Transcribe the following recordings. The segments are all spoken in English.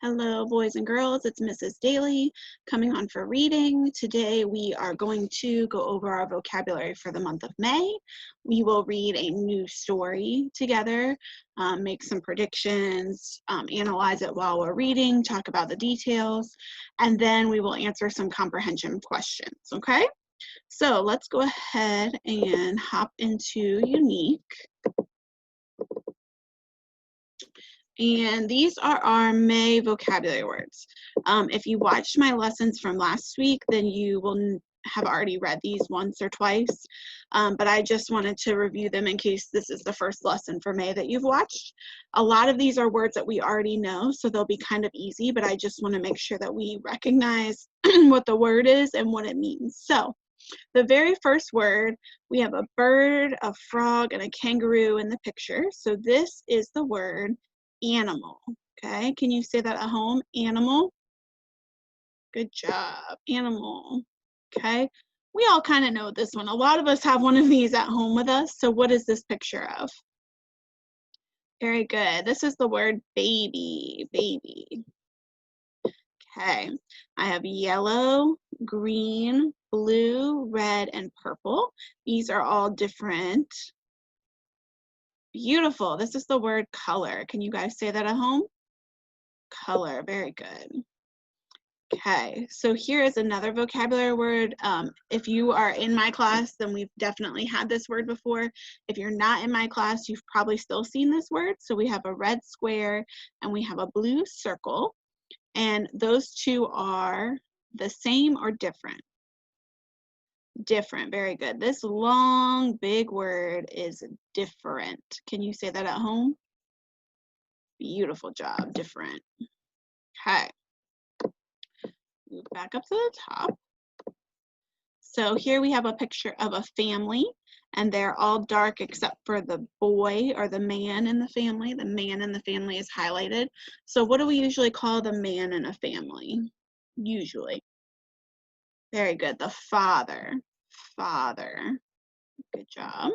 Hello, boys and girls. It's Mrs. Daly coming on for reading. Today we are going to go over our vocabulary for the month of May. We will read a new story together, make some predictions, analyze it while we're reading, talk about the details, and then we will answer some comprehension questions, okay? So let's go ahead and hop into Unique. And these are our May vocabulary words. If you watched my lessons from last week, then you will have already read these once or twice, but I just wanted to review them in case this is the first lesson for May that you've watched. A lot of these are words that we already know, so they'll be kind of easy, but I just want to make sure that we recognize what the word is and what it means. So the very first word, we have a bird, a frog, and a kangaroo in the picture. So this is the word animal. Okay, can you say that at home? Animal. Good job. Animal. Okay, we all kind of know this one. A lot of us have one of these at home with us. So what is this picture of? Very good. This is the word baby. Baby. Okay, I have yellow, green, blue, red, and purple. These are all different. Beautiful. This is the word color. Can you guys say that at home? Color. Very good. Okay, so here is another vocabulary word. If you are in my class, then we've definitely had this word before. If you're not in my class, you've probably still seen this word. So we have a red square and we have a blue circle. And those two are the same or different? Different. Very good. This long, big word is different. Can you say that at home? Beautiful job. Different. Okay. Move back up to the top. So here we have a picture of a family, and they're all dark except for the boy or the man in the family. The man in the family is highlighted. So what do we usually call the man in a family? Usually. Very good. The father. Father. Good job.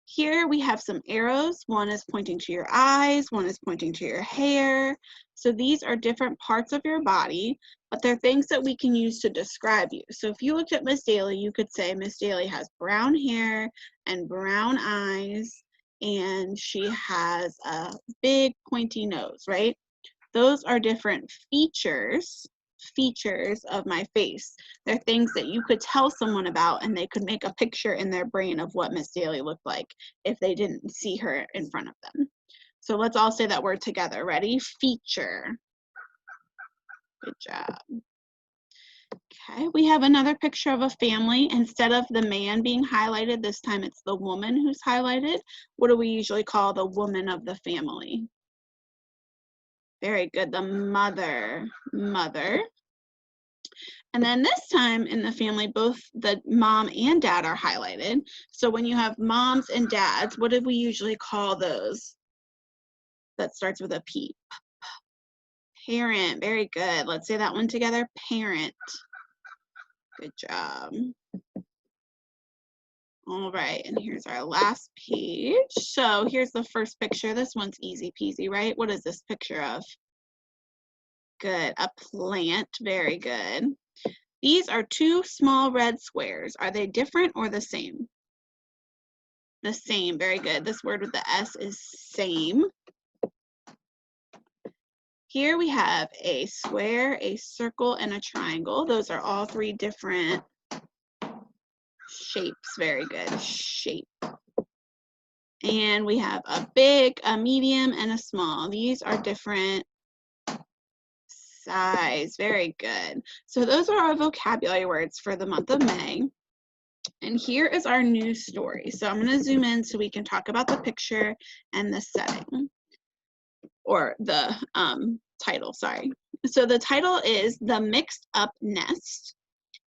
Here we have some arrows. One is pointing to your eyes, one is pointing to your hair. So these are different parts of your body, but they're things that we can use to describe you. So if you looked at Miss Daly, you could say Miss Daly has brown hair and brown eyes, and she has a big pointy nose, right? Those are different features of my face. They're things that you could tell someone about, and they could make a picture in their brain of what Miss Daly looked like if they didn't see her in front of them. So let's all say that word together. Ready? Feature. Good job. Okay, we have another picture of a family. Instead of the man being highlighted, this time it's the woman who's highlighted. What do we usually call the woman of the family? Very good, the mother. Mother. And then this time in the family, both the mom and dad are highlighted. So when you have moms and dads, what do we usually call those? That starts with a P. Parent. Very good. Let's say that one together. Parent. Good job. All right, and here's our last page. So here's the first picture. This one's easy peasy, right? What is this picture of? Good, a plant. Very good. These are two small red squares. Are they different or the same? The same. Very good. This word with the S is same. Here we have a square, a circle, and a triangle. Those are all three different shapes. Very good. Shape. And we have a big, a medium, and a small. These are different size. Very good. So those are our vocabulary words for the month of May. And here is our new story. So I'm going to zoom in so we can talk about the picture and the setting, or the title, sorry. So the title is The Mixed Up Nest.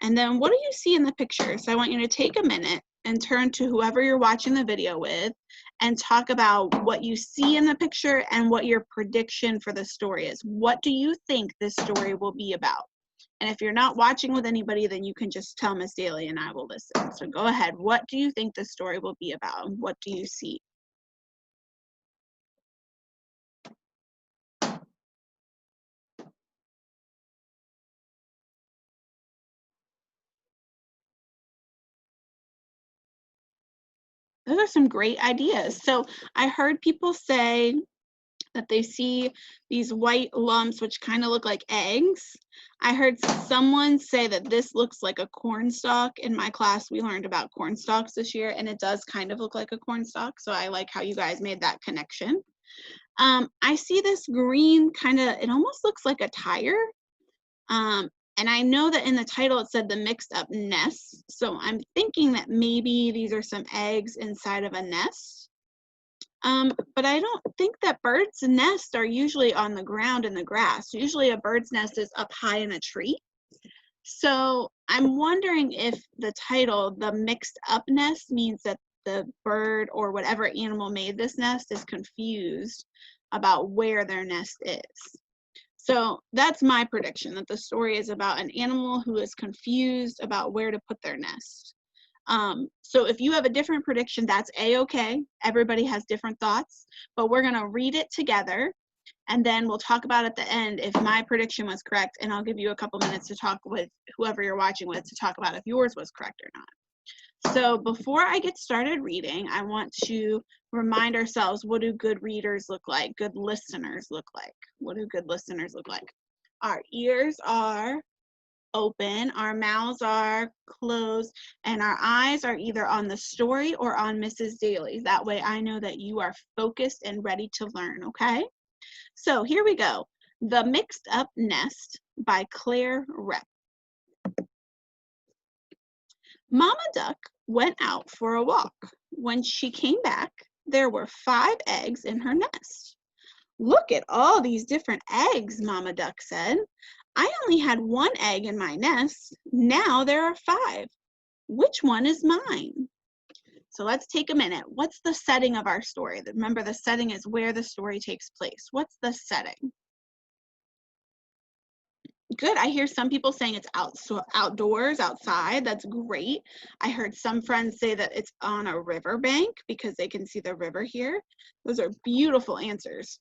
And then what do you see in the picture? So I want you to take a minute and turn to whoever you're watching the video with and talk about what you see in the picture and what your prediction for the story is. What do you think this story will be about? And if you're not watching with anybody, then you can just tell Miss Daly and I will listen. So go ahead. What do you think the story will be about? And what do you see? Those are some great ideas. So I heard people say that they see these white lumps which kind of look like eggs. I heard someone say that this looks like a corn stalk. In my class, we learned about corn stalks this year, and it does kind of look like a corn stalk. So I like how you guys made that connection. I see this green kind of, it almost looks like a tire. And I know that in the title it said the mixed up nests. So I'm thinking that maybe these are some eggs inside of a nest. But I don't think that birds' nests are usually on the ground in the grass. Usually a bird's nest is up high in a tree. So I'm wondering if the title, the mixed up nest, means that the bird or whatever animal made this nest is confused about where their nest is. So that's my prediction, that the story is about an animal who is confused about where to put their nest. So if you have a different prediction, that's a-okay. Everybody has different thoughts, but we're going to read it together, and then we'll talk about at the end if my prediction was correct, and I'll give you a couple minutes to talk with whoever you're watching with to talk about if yours was correct or not. So before I get started reading, I want to remind ourselves, what do good readers look like? Good listeners look like? What do good listeners look like? Our ears are open, our mouths are closed, and our eyes are either on the story or on Mrs. Daly. That way I know that you are focused and ready to learn, okay? So here we go. The Mixed Up Nest by Claire Rep. Mama Duck went out for a walk. When she came back, there were 5 eggs in her nest. Look at all these different eggs, Mama Duck said. I only had 1 egg in my nest. Now there are 5. Which one is mine? So let's take a minute. What's the setting of our story? Remember, the setting is where the story takes place. What's the setting? Good. I hear some people saying it's outdoors, outside. That's great. I heard some friends say that it's on a riverbank because they can see the river here. Those are beautiful answers.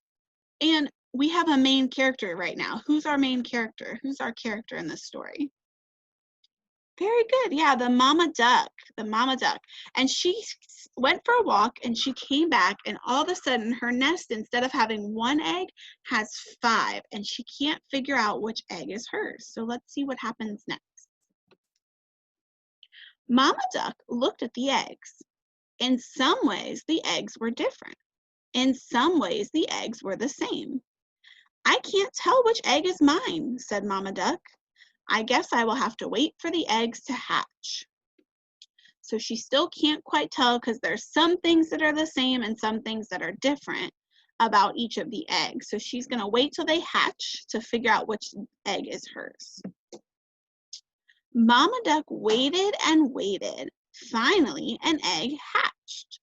And we have a main character right now. Who's our main character? Who's our character in this story? Very good. Yeah, the mama duck. The mama duck. And she went for a walk and she came back, and all of a sudden her nest, instead of having 1 egg, has 5, and she can't figure out which egg is hers. So let's see what happens next. Mama Duck looked at the eggs. In some ways, the eggs were different. In some ways, the eggs were the same. I can't tell which egg is mine, said Mama Duck. I guess I will have to wait for the eggs to hatch. So she still can't quite tell because there's some things that are the same and some things that are different about each of the eggs. So she's going to wait till they hatch to figure out which egg is hers. Mama Duck waited and waited. Finally, an egg hatched.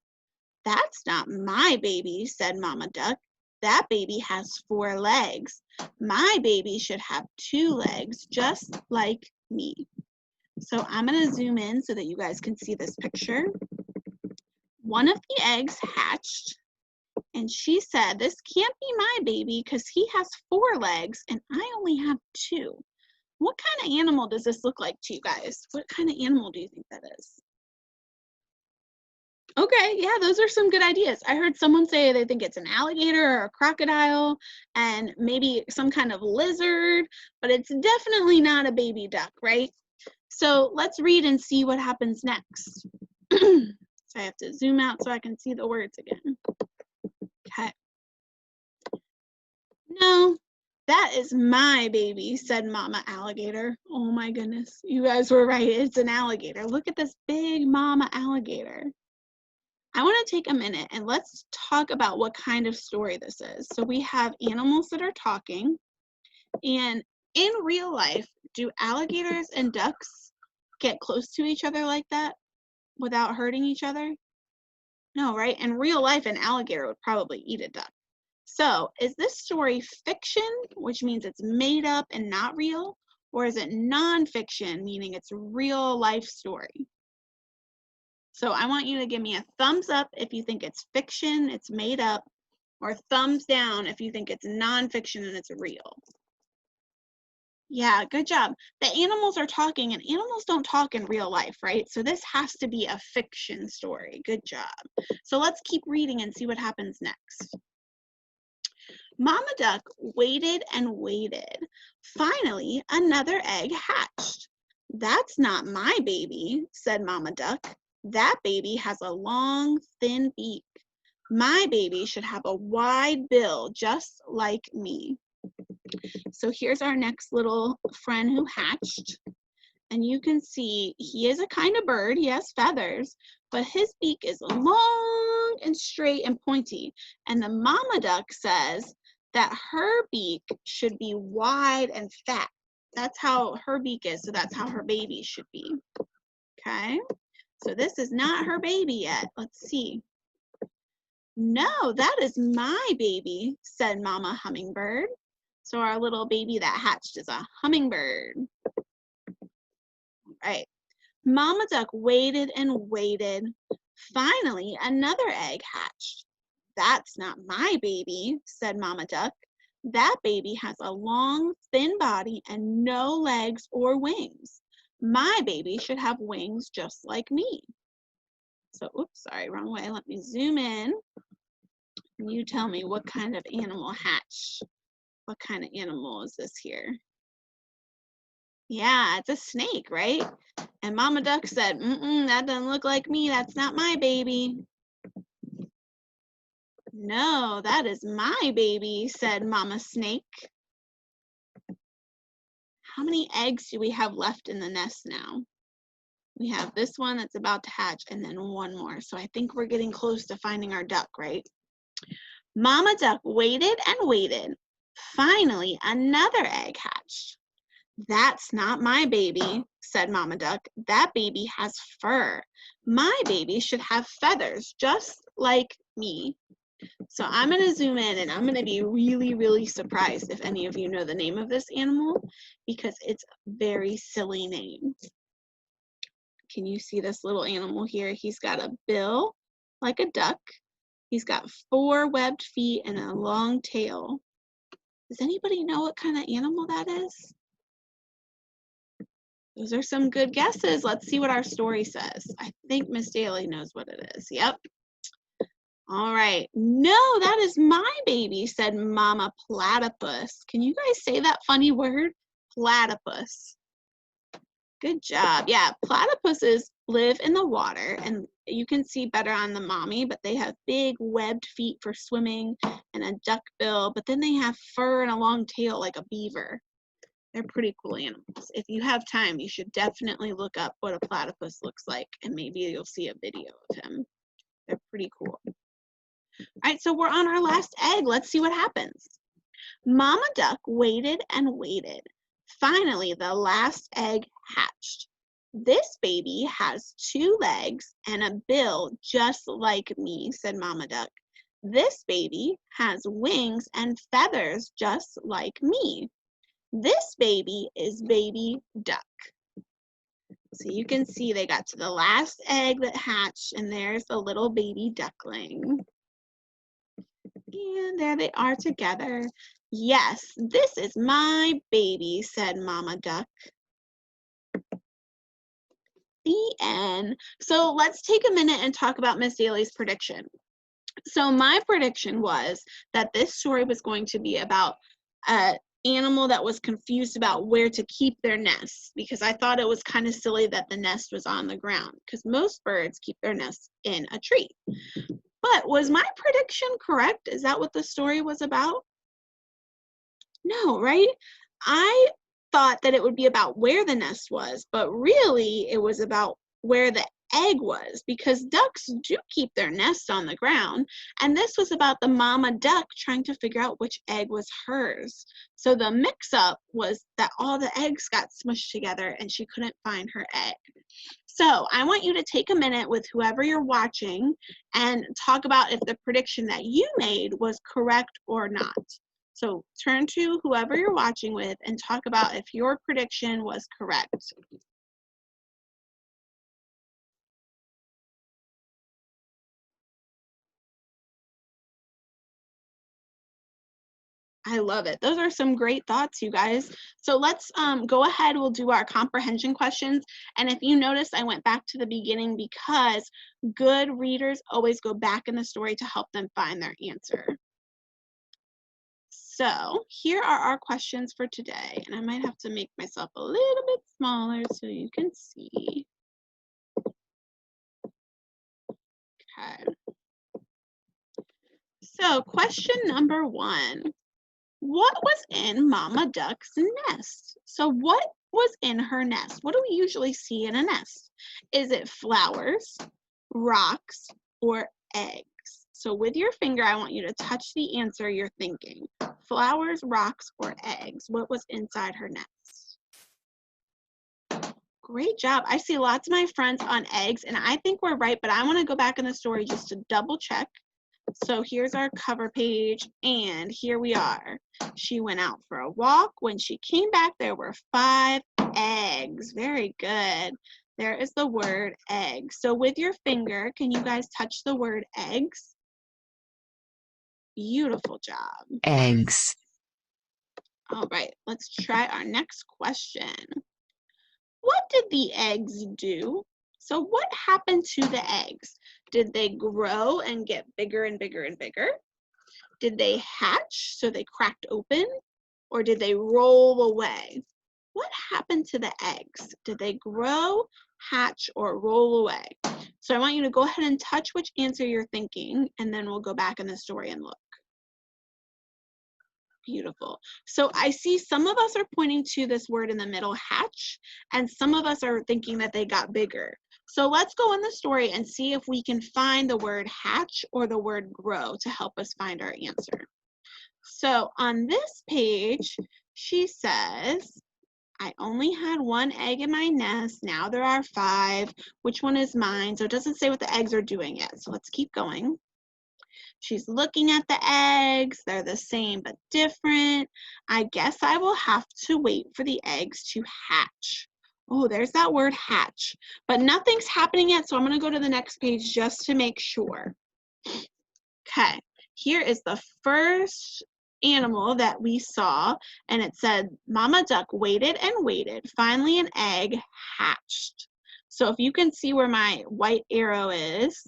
That's not my baby, said Mama Duck. That baby has 4 legs. My baby should have 2 legs, just like me. So I'm going to zoom in so that you guys can see this picture. One of the eggs hatched, and she said, this can't be my baby because he has 4 legs and I only have 2. What kind of animal does this look like to you guys? What kind of animal do you think that is? Okay, yeah, those are some good ideas. I heard someone say they think it's an alligator or a crocodile and maybe some kind of lizard, but it's definitely not a baby duck, right? So let's read and see what happens next. So I have to zoom out so I can see the words again. Okay. No, that is my baby, said Mama Alligator. Oh my goodness, you guys were right. It's an alligator. Look at this big Mama Alligator. I want to take a minute and let's talk about what kind of story this is. So we have animals that are talking, and in real life, do alligators and ducks get close to each other like that without hurting each other? No, right? In real life, an alligator would probably eat a duck. So is this story fiction, which means it's made up and not real, or is it nonfiction, meaning it's a real life story? So I want you to give me a thumbs up if you think it's fiction, it's made up, or thumbs down if you think it's nonfiction and it's real. Yeah, good job. The animals are talking, and animals don't talk in real life, right? So this has to be a fiction story. Good job. So let's keep reading and see what happens next. Mama Duck waited and waited. Finally, another egg hatched. That's not my baby, said Mama Duck. That baby has a long, thin beak. My baby should have a wide bill just like me. So here's our next little friend who hatched. And you can see he is a kind of bird. He has feathers, but his beak is long and straight and pointy. And the mama duck says that her beak should be wide and fat. That's how her beak is, so that's how her baby should be. Okay, so this is not her baby yet. Let's see. No, that is my baby, said Mama Hummingbird. So our little baby that hatched is a hummingbird. All right. Mama Duck waited and waited. Finally, another egg hatched. That's not my baby, said Mama Duck. That baby has a long, thin body and no legs or wings. My baby should have wings just like me. So, oops, sorry, wrong way. Let me zoom in. You tell me what kind of animal hatched. What kind of animal is this here? Yeah, it's a snake, right? And Mama Duck said, that doesn't look like me. That's not my baby. No, that is my baby, said Mama Snake. How many eggs do we have left in the nest now? We have this one that's about to hatch and then one more. So I think we're getting close to finding our duck, right? Mama Duck waited and waited. Finally, another egg hatched. That's not my baby, said Mama Duck. That baby has fur. My baby should have feathers, just like me. So I'm going to zoom in and I'm going to be really, really surprised if any of you know the name of this animal because it's a very silly name. Can you see this little animal here? He's got a bill like a duck. He's got 4 webbed feet and a long tail. Does anybody know what kind of animal that is? Those are some good guesses. Let's see what our story says. I think Miss Daly knows what it is. Yep. All right. No, that is my baby, said Mama Platypus. Can you guys say that funny word? Platypus. Good job. Yeah, platypuses live in the water, and you can see better on the mommy, but they have big webbed feet for swimming and a duck bill, but then they have fur and a long tail like a beaver. They're pretty cool animals. If you have time, you should definitely look up what a platypus looks like, and maybe you'll see a video of him. They're pretty cool. All right, so we're on our last egg. Let's see what happens. Mama Duck waited and waited. Finally, the last egg hatched. This baby has 2 legs and a bill just like me, said Mama Duck. This baby has wings and feathers just like me. This baby is Baby Duck. So you can see they got to the last egg that hatched, and there's the little baby duckling. And there they are together. Yes, this is my baby, said Mama Duck. The end. So let's take a minute and talk about Miss Daly's prediction. So my prediction was that this story was going to be about an animal that was confused about where to keep their nests, because I thought it was kind of silly that the nest was on the ground, because most birds keep their nests in a tree. But was my prediction correct? Is that what the story was about? No, right? I thought that it would be about where the nest was, but really it was about where the egg was, because ducks do keep their nest on the ground, and this was about the mama duck trying to figure out which egg was hers. So the mix-up was that all the eggs got smushed together and she couldn't find her egg. So I want you to take a minute with whoever you're watching and talk about if the prediction that you made was correct or not. So turn to whoever you're watching with and talk about if your prediction was correct. I love it. Those are some great thoughts, you guys. So let's go ahead. We'll do our comprehension questions. And if you notice, I went back to the beginning because good readers always go back in the story to help them find their answer. So here are our questions for today. And I might have to make myself a little bit smaller so you can see. Okay. So question number 1. What was in Mama Duck's nest? So what was in her nest? What do we usually see in a nest? Is it flowers, rocks, or eggs? So with your finger, I want you to touch the answer you're thinking. Flowers, rocks, or eggs? What was inside her nest? Great job. I see lots of my friends on eggs, and I think we're right, but I want to go back in the story just to double check. So here's our cover page, and here we are. She went out for a walk. When she came back, there were 5 eggs. Very good. There is the word egg. So with your finger, can you guys touch the word eggs? Beautiful job. Eggs. All right, let's try our next question. What did the eggs do? So what happened to the eggs? Did they grow and get bigger and bigger and bigger? Did they hatch so they cracked open? Or did they roll away? What happened to the eggs? Did they grow, hatch, or roll away? So I want you to go ahead and touch which answer you're thinking, and then we'll go back in the story and look. Beautiful. So I see some of us are pointing to this word in the middle, hatch, and some of us are thinking that they got bigger. So let's go in the story and see if we can find the word hatch or the word grow to help us find our answer. So on this page, she says, I only had 1 egg in my nest. Now there are 5. Which one is mine? So it doesn't say what the eggs are doing yet. So let's keep going. She's looking at the eggs. They're the same but different. I guess I will have to wait for the eggs to hatch. Oh, there's that word hatch. But nothing's happening yet, so I'm going to go to the next page just to make sure. Okay, here is the first animal that we saw, and it said, Mama Duck waited and waited. Finally, an egg hatched. So if you can see where my white arrow is,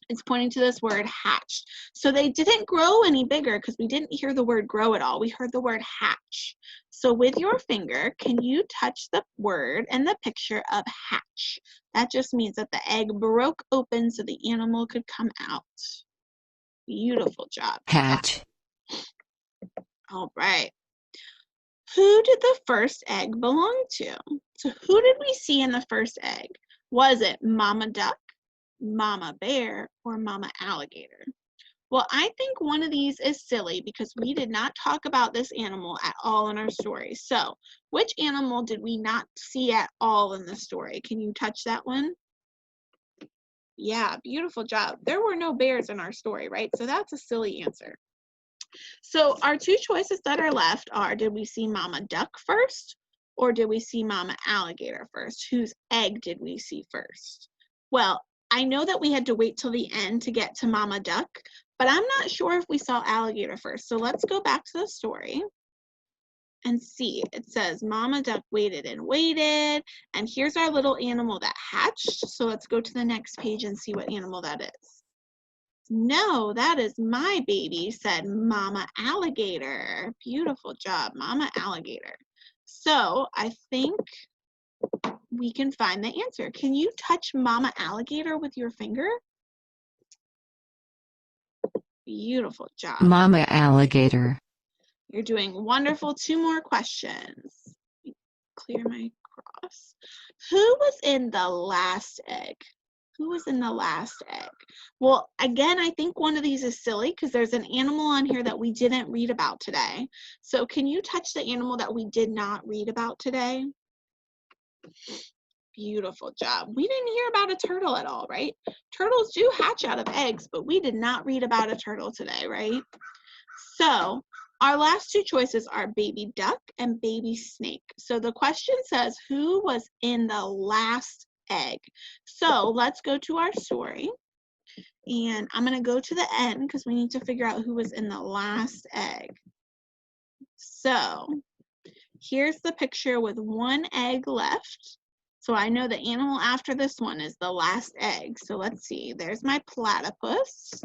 it's pointing to this word hatched. So they didn't grow any bigger because we didn't hear the word grow at all. We heard the word hatch. So with your finger, can you touch the word and the picture of hatch? That just means that the egg broke open so the animal could come out. Beautiful job. Hatch. All right. Who did the first egg belong to? So who did we see in the first egg? Was it Mama Duck, Mama Bear, or Mama Alligator? Well, I think one of these is silly because we did not talk about this animal at all in our story. So which animal did we not see at all in the story? Can you touch that one? Yeah, beautiful job. There were no bears in our story, right? So that's a silly answer. So our 2 choices that are left are, did we see Mama Duck first or did we see Mama Alligator first? Whose egg did we see first? Well, I know that we had to wait till the end to get to Mama Duck, but I'm not sure if we saw Alligator first. So let's go back to the story and see. It says Mama Duck waited and waited, and here's our little animal that hatched. So let's go to the next page and see what animal that is. No, that is my baby, said Mama Alligator. Beautiful job, Mama Alligator. So I think we can find the answer. Can you touch Mama Alligator with your finger? Beautiful job. Mama Alligator. You're doing wonderful. 2 more questions. Clear my cross. Who was in the last egg? Who was in the last egg? Well, again, I think one of these is silly because there's an animal on here that we didn't read about today. So can you touch the animal that we did not read about today? Beautiful job. We didn't hear about a turtle at all, right? Turtles do hatch out of eggs, but we did not read about a turtle today, right? So our last 2 choices are baby duck and baby snake. So the question says, who was in the last egg? So let's go to our story. And I'm going to go to the end because we need to figure out who was in the last egg. So here's the picture with one egg left. So I know the animal after this one is the last egg. So let's see, there's my platypus.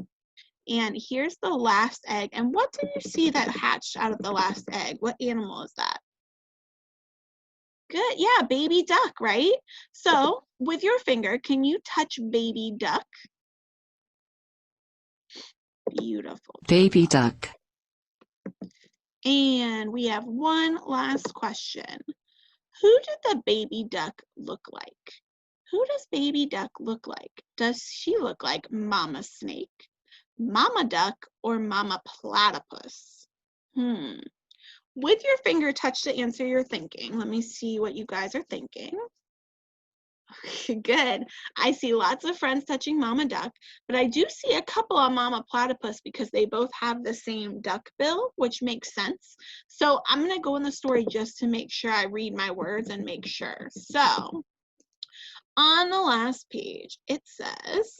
And here's the last egg. And what did you see that hatched out of the last egg? What animal is that? Good, yeah, baby duck, right? So with your finger, can you touch baby duck? Beautiful. Baby duck. And we have one last question. Who did the baby duck look like? Who does baby duck look like? Does she look like Mama Snake, Mama Duck, or Mama Platypus? With your finger, touch the answer you're thinking. Let me see what you guys are thinking. Good. I see lots of friends touching Mama Duck, but I do see a couple on Mama Platypus because they both have the same duck bill, which makes sense. So I'm going to go in the story just to make sure I read my words and make sure. So on the last page, it says,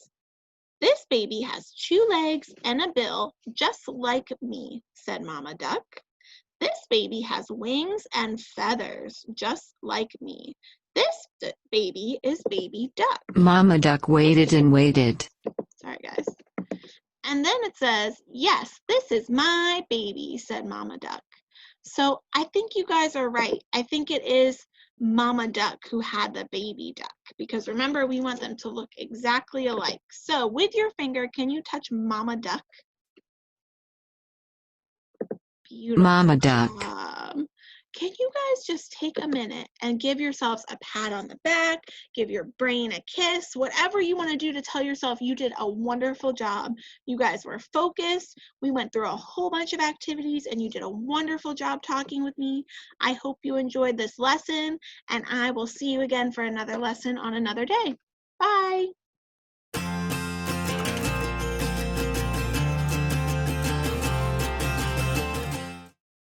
"This baby has 2 legs and a bill, just like me," said Mama Duck. "This baby has wings and feathers, just like me. This baby is baby duck." Mama duck waited and waited. Sorry, guys. And then it says, "Yes, this is my baby," said Mama Duck. So I think you guys are right. I think it is Mama Duck who had the baby duck, because remember, we want them to look exactly alike. So with your finger, can you touch Mama Duck? Beautiful Mama duck. job. Can you guys just take a minute and give yourselves a pat on the back, give your brain a kiss, whatever you want to do to tell yourself you did a wonderful job. You guys were focused. We went through a whole bunch of activities and you did a wonderful job talking with me. I hope you enjoyed this lesson, and I will see you again for another lesson on another day. Bye.